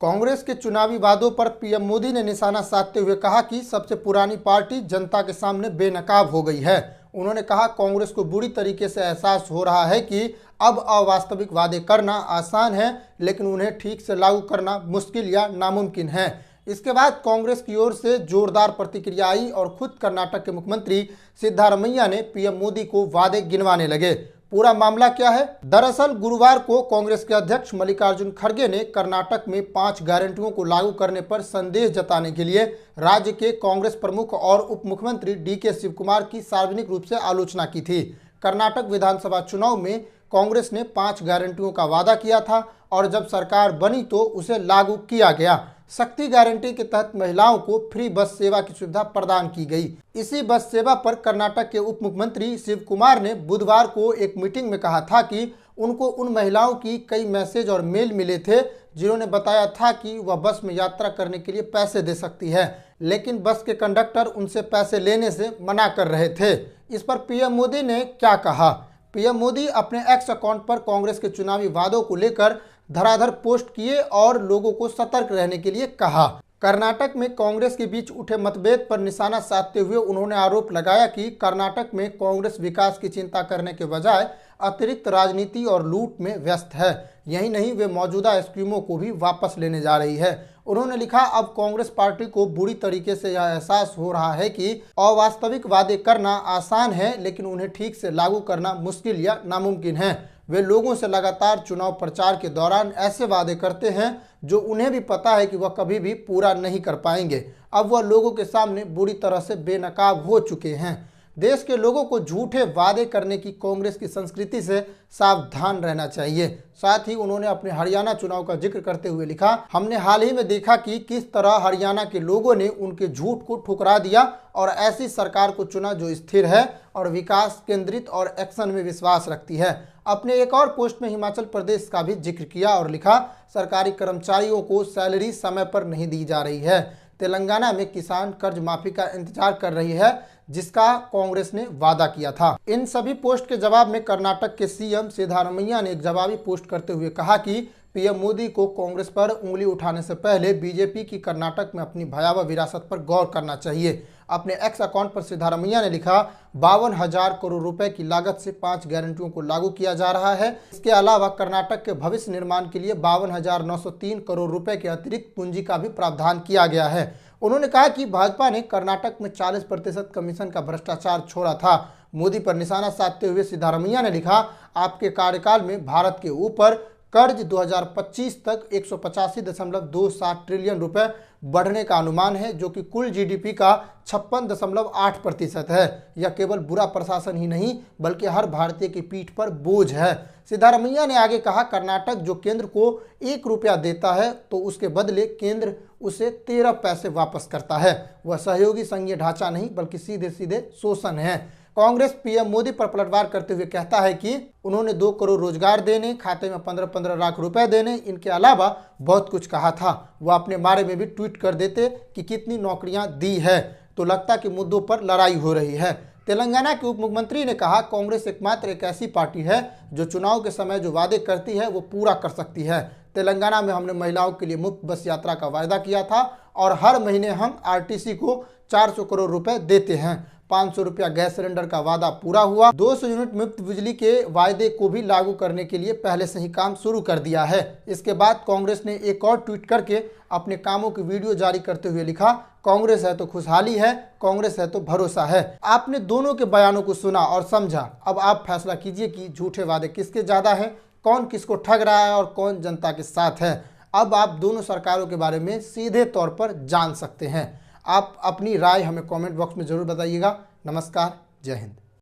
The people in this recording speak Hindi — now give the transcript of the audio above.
कांग्रेस के चुनावी वादों पर पीएम मोदी ने निशाना साधते हुए कहा कि सबसे पुरानी पार्टी जनता के सामने बेनकाब हो गई है। उन्होंने कहा, कांग्रेस को बुरी तरीके से एहसास हो रहा है कि अब अवास्तविक वादे करना आसान है, लेकिन उन्हें ठीक से लागू करना मुश्किल या नामुमकिन है। इसके बाद कांग्रेस की ओर से जोरदार प्रतिक्रिया आई और खुद कर्नाटक के मुख्यमंत्री सिद्धारमैया ने पीएम मोदी को वादे गिनवाने लगे। पूरा मामला क्या है? दरअसल गुरुवार को कांग्रेस के अध्यक्ष मल्लिकार्जुन खड़गे ने कर्नाटक में 5 गारंटियों को लागू करने पर संदेह जताने के लिए राज्य के कांग्रेस प्रमुख और उप मुख्यमंत्री डीके शिव कुमार की सार्वजनिक रूप से आलोचना की थी। कर्नाटक विधानसभा चुनाव में कांग्रेस ने 5 गारंटियों का वादा किया था और जब सरकार बनी तो उसे लागू किया गया। शक्ति गारंटी के तहत महिलाओं को फ्री बस सेवा की सुविधा प्रदान की गई। इसी बस सेवा पर कर्नाटक के उप मुख्यमंत्री शिव कुमार ने बुधवार को एक मीटिंग में कहा था कि उनको उन महिलाओं की कई मैसेज और मेल मिले थे जिन्होंने बताया था कि वह बस में यात्रा करने के लिए पैसे दे सकती है, लेकिन बस के कंडक्टर उनसे पैसे लेने से मना कर रहे थे। इस पर पीएम मोदी ने क्या कहा? पीएम मोदी अपने एक्स अकाउंट पर कांग्रेस के चुनावी वादों को लेकर धराधर पोस्ट किए और लोगों को सतर्क रहने के लिए कहा। कर्नाटक में कांग्रेस के बीच उठे मतभेद पर निशाना साधते हुए उन्होंने आरोप लगाया कि कर्नाटक में कांग्रेस विकास की चिंता करने के बजाय अतिरिक्त राजनीति और लूट में व्यस्त है। यही नहीं, वे मौजूदा स्कीमों को भी वापस लेने जा रही है। उन्होंने लिखा, अब कांग्रेस पार्टी को बुरी तरीके से यह एहसास हो रहा है कि अवास्तविक वादे करना आसान है, लेकिन उन्हें ठीक से लागू करना मुश्किल या नामुमकिन है। वे लोगों से लगातार चुनाव प्रचार के दौरान ऐसे वादे करते हैं जो उन्हें भी पता है कि वह कभी भी पूरा नहीं कर पाएंगे। अब वह लोगों के सामने बुरी तरह से बेनकाब हो चुके हैं। देश के लोगों को झूठे वादे करने की कांग्रेस की संस्कृति से सावधान रहना चाहिए। साथ ही उन्होंने अपने हरियाणा चुनाव का जिक्र करते हुए लिखा, हमने हाल ही में देखा कि किस तरह हरियाणा के लोगों ने उनके झूठ को ठुकरा दिया और ऐसी सरकार को चुना जो स्थिर है और विकास केंद्रित और एक्शन में विश्वास रखती है। अपने एक और पोस्ट में हिमाचल प्रदेश का भी जिक्र किया और लिखा, सरकारी कर्मचारियों को सैलरी समय पर नहीं दी जा रही है। तेलंगाना में किसान कर्ज माफी का इंतजार कर रही है, जिसका कांग्रेस ने वादा किया था। इन सभी पोस्ट के जवाब में कर्नाटक के सीएम सिद्धारमैया ने एक जवाबी पोस्ट करते हुए कहा कि पीएम मोदी को कांग्रेस पर उंगली उठाने से पहले बीजेपी की कर्नाटक में अपनी भयावह विरासत पर गौर करना चाहिए। अपने एक्स अकाउंट पर सिद्धारमैया ने लिखा, 52,000 करोड़ रुपए की लागत से 5 गारंटियों को लागू किया जा रहा है। इसके अलावा कर्नाटक के भविष्य निर्माण के लिए 52,903 करोड़ रुपए के अतिरिक्त पूंजी का भी प्रावधान किया गया है। उन्होंने कहा कि भाजपा ने कर्नाटक में 40% कमीशन का भ्रष्टाचार छोड़ा था। मोदी पर निशाना साधते हुए सिद्धारमैया ने लिखा, आपके कार्यकाल में भारत के ऊपर कर्ज 2025 तक 185.27 ट्रिलियन रुपए बढ़ने का अनुमान है, जो कि कुल जीडीपी का 56.8% है। यह केवल बुरा प्रशासन ही नहीं बल्कि हर भारतीय की पीठ पर बोझ है। सिद्धारमैया ने आगे कहा, कर्नाटक जो केंद्र को 1 रुपया देता है तो उसके बदले केंद्र उसे 13 पैसे वापस करता है। वह सहयोगी संघीय ढांचा नहीं बल्कि सीधे सीधे शोषण है। कांग्रेस पीएम मोदी पर पलटवार करते हुए कहता है कि उन्होंने 2 करोड़ रोजगार देने, खाते में 15-15 लाख रुपए देने, इनके अलावा बहुत कुछ कहा था। वह अपने बारे में भी ट्वीट कर देते कि कितनी नौकरियां दी है, तो लगता कि मुद्दों पर लड़ाई हो रही है। तेलंगाना के उप मुख्यमंत्री ने कहा, कांग्रेस एकमात्र एक ऐसी पार्टी है जो चुनाव के समय जो वादे करती है वो पूरा कर सकती है। तेलंगाना में हमने महिलाओं के लिए मुफ्त बस यात्रा का वायदा किया था और हर महीने हम आरटीसी को 400 करोड़ रुपए देते हैं। 500 रुपया गैस सिलेंडर का वादा पूरा हुआ। 200 यूनिट मुफ्त बिजली के वायदे को भी लागू करने के लिए पहले से ही काम शुरू कर दिया है। इसके बाद कांग्रेस ने एक और ट्वीट करके अपने कामों की वीडियो जारी करते हुए लिखा, कांग्रेस है तो खुशहाली है, कांग्रेस है तो भरोसा है। आपने दोनों के बयानों को सुना और समझा। अब आप फैसला कीजिए कि झूठे वादे किसके ज्यादा हैं, कौन किसको ठग रहा है और कौन जनता के साथ है। अब आप दोनों सरकारों के बारे में सीधे तौर पर जान सकते हैं। आप अपनी राय हमें कमेंट बॉक्स में जरूर बताइएगा। नमस्कार, जय हिंद।